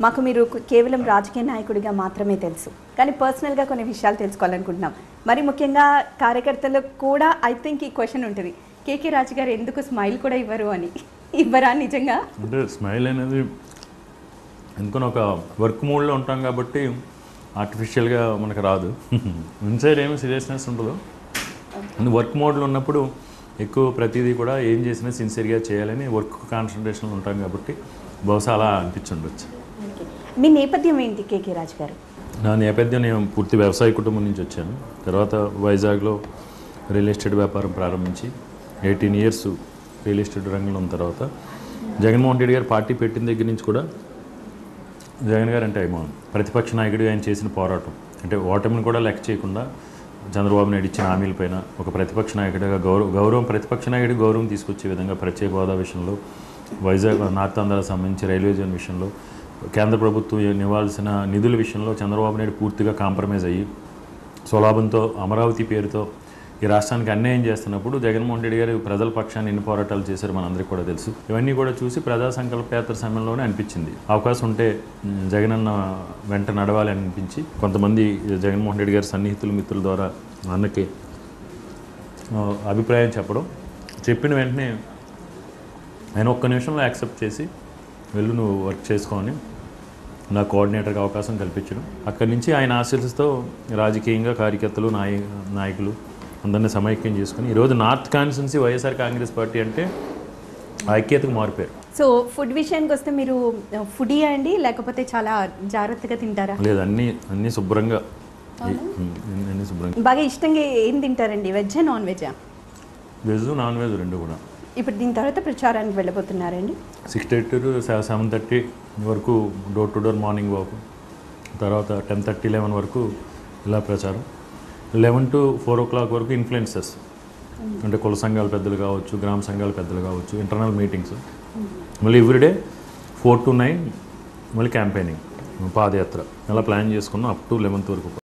మాకు మీరు కేవలం రాజకీయ నాయకుడిగా మాత్రమే తెలుసు, కానీ పర్సనల్గా కొన్ని విషయాలు తెలుసుకోవాలనుకుంటున్నాం. మరి ముఖ్యంగా కార్యకర్తలకు కూడా ఐ థింక్ ఈ క్వశ్చన్ ఉంటుంది, కేకే రాజు గారు ఎందుకు స్మైల్ కూడా ఇవ్వరు అని. ఇవ్వరా నిజంగా? అంటే స్మైల్ అనేది ఎందుకని ఒక వర్క్ మోడ్లో ఉంటాం కాబట్టి ఆర్టిఫిషియల్గా మనకు రాదు. ఇన్సైడ్ ఏమీ సీరియస్నెస్ ఉండదు. వర్క్ మోడ్లో ఉన్నప్పుడు ఎక్కువ ప్రతిదీ కూడా ఏం చేసినా సిన్సియర్గా చేయాలని వర్క్ కాన్సన్ట్రేషన్లో ఉంటాం కాబట్టి బహుశా అలా అనిపించుండొచ్చు. మీ నేపథ్యం ఏంటి కేకే రాజు గారు? నా నేపథ్యం, నేను పూర్తి వ్యవసాయ కుటుంబం నుంచి వచ్చాను. తర్వాత వైజాగ్లో రియల్ ఎస్టేట్ వ్యాపారం ప్రారంభించి 18 years రియల్ ఎస్టేట్ రంగంలో ఉన్న తర్వాత జగన్మోహన్ రెడ్డి గారు పార్టీ పెట్టిన దగ్గర నుంచి కూడా జగన్ గారు అంటే అభిమానం. ప్రతిపక్ష నాయకుడిగా ఆయన చేసిన పోరాటం అంటే ఓటమిని కూడా లెక్క చేయకుండా చంద్రబాబు నాయుడు ఇచ్చిన హామీలపైన ఒక ప్రతిపక్ష నాయకుడిగా గౌరవం ప్రతిపక్ష నాయకుడికి గౌరవం తీసుకొచ్చే విధంగా ప్రత్యేక హోదా విషయంలో, వైజాగ్ నార్త్ ఆంధ్రాకు సంబంధించి రైల్వే జోన్ విషయంలో, కేంద్ర ప్రభుత్వం ఇవ్వాల్సిన నిధుల విషయంలో చంద్రబాబు నాయుడు పూర్తిగా కాంప్రమైజ్ అయ్యి స్వలాభంతో అమరావతి పేరుతో ఈ రాష్ట్రానికి అన్యాయం చేస్తున్నప్పుడు జగన్మోహన్ రెడ్డి గారు ప్రజల పక్షాన్ని ఎన్ని పోరాటాలు చేశారు మనందరికీ కూడా తెలుసు. ఇవన్నీ కూడా చూసి ప్రజా సంకల్పయాత్ర సమయంలోనే అనిపించింది అవకాశం ఉంటే జగనన్న వెంట నడవాలి అని అనిపించి కొంతమంది జగన్మోహన్ రెడ్డి గారి సన్నిహితులు మిత్రుల ద్వారా అన్నకి అభిప్రాయం చెప్పిన వెంటనే ఆయన ఒక్క నిమిషంలో యాక్సెప్ట్ చేసి వెళ్ళు నువ్వు వర్క్ చేసుకోని నా కోఆర్డినేటర్గా అవకాశం కల్పించడం. అక్కడి నుంచి ఆయన ఆశీస్సుతో రాజకీయంగా కార్యకర్తలు నాయకులు అందరినీ సమైక్యం చేసుకుని ఈరోజు north constituency YSR Congress party అంటే ఐక్యతకు మారిపోయారు. సో ఫుడ్ విషయానికి వస్తే మీరు ఫుడీ అండి, లేకపోతే చాలా జాగ్రత్తగా తింటారా? లేదు, అన్నీ శుభ్రంగా, అన్నీ శుభ్రంగా. బాగా ఇష్టంగా ఏం తింటారండి, వెజ్జా నాన్ వెజ్జా? వెజ్ నాన్ వెజ్ రెండు కూడా. ఇప్పుడు దీని తర్వాత ప్రచారానికి వెళ్ళబోతున్నారండి? 6:30 to 7:30 వరకు door to door morning walk, తర్వాత 10:30, 11 వరకు ఇలా ప్రచారం, 11 to 4 o'clock వరకు ఇన్ఫ్లుయెన్సర్స్ అంటే కుల సంఘాల పెద్దలు కావచ్చు, గ్రామ సంఘాల పెద్దలు కావచ్చు, ఇంటర్నల్ మీటింగ్స్, మళ్ళీ ఎవ్రీడే 4 to 9 మళ్ళీ క్యాంపెయినింగ్, పాదయాత్ర అలా ప్లాన్ చేసుకున్నాం అప్ టు 11th వరకు.